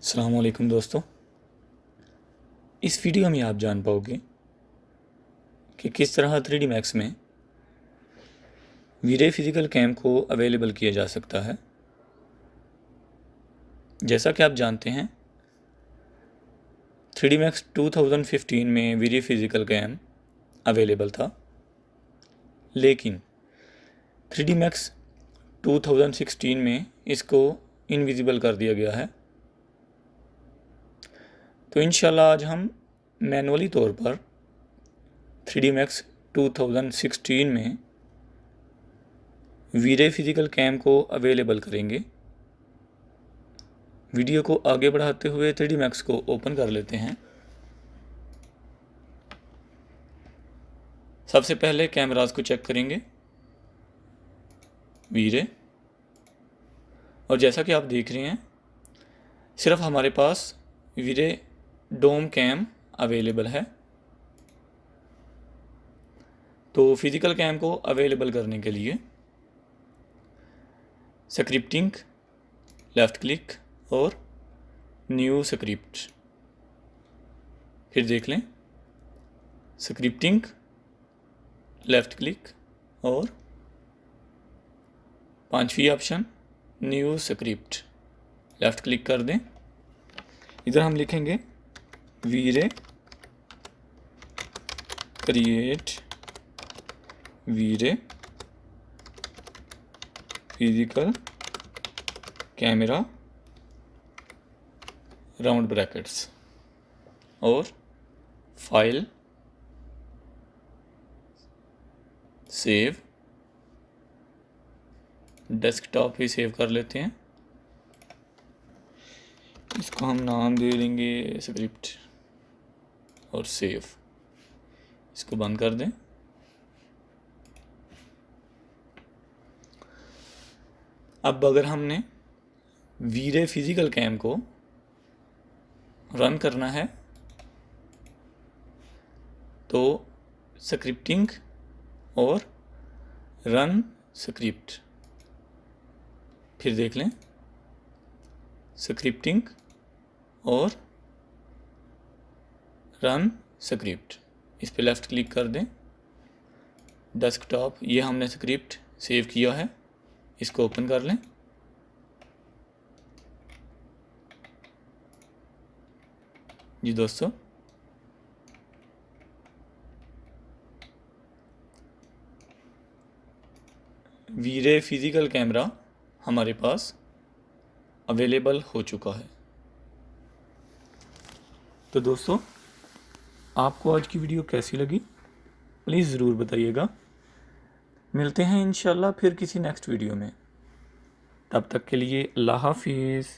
अस्सलाम वालेकुम दोस्तों। इस वीडियो में आप जान पाओगे कि किस तरह 3D मैक्स में वी-रे फिज़िकल कैम को अवेलेबल किया जा सकता है। जैसा कि आप जानते हैं 3D मैक्स 2015 में वी-रे फिज़िकल कैम अवेलेबल था, लेकिन 3D मैक्स 2016 में इसको इनविजिबल कर दिया गया है। तो इंशाल्लाह आज हम मैनुअली तौर पर 3D मैक्स 2016 में वी-रे फिज़िकल कैम को अवेलेबल करेंगे। वीडियो को आगे बढ़ाते हुए 3D मैक्स को ओपन कर लेते हैं। सबसे पहले कैमरास को चेक करेंगे वी-रे, और जैसा कि आप देख रहे हैं सिर्फ हमारे पास वी-रे डोम कैम अवेलेबल है। तो फिज़िकल कैम को अवेलेबल करने के लिए स्क्रिप्टिंग, लेफ़्ट क्लिक और न्यू स्क्रिप्ट, फिर देख लें स्क्रिप्टिंग, लेफ़्ट क्लिक और पांचवी option new script, left click कर दें। इधर हम लिखेंगे VRay create VRay physical camera round brackets और फाइल सेव, डेस्कटॉप भी सेव कर लेते हैं। इसको हम नाम दे देंगे स्क्रिप्ट और सेव। इसको बंद कर दें। अब अगर हमने वी-रे फिज़िकल कैम को रन करना है तो स्क्रिप्टिंग और रन स्क्रिप्ट, फिर देख लें स्क्रिप्टिंग और रन स्क्रिप्ट, इस पे लेफ़्ट क्लिक कर दें। डेस्कटॉप, ये हमने स्क्रिप्ट सेव किया है, इसको ओपन कर लें। जी दोस्तों, वी-रे फिज़िकल कैमरा हमारे पास अवेलेबल हो चुका है। तो दोस्तों, आपको आज की वीडियो कैसी लगी प्लीज़ ज़रूर बताइएगा। मिलते हैं इंशाल्लाह फिर किसी नेक्स्ट वीडियो में। तब तक के लिए अल्लाह हाफिज़।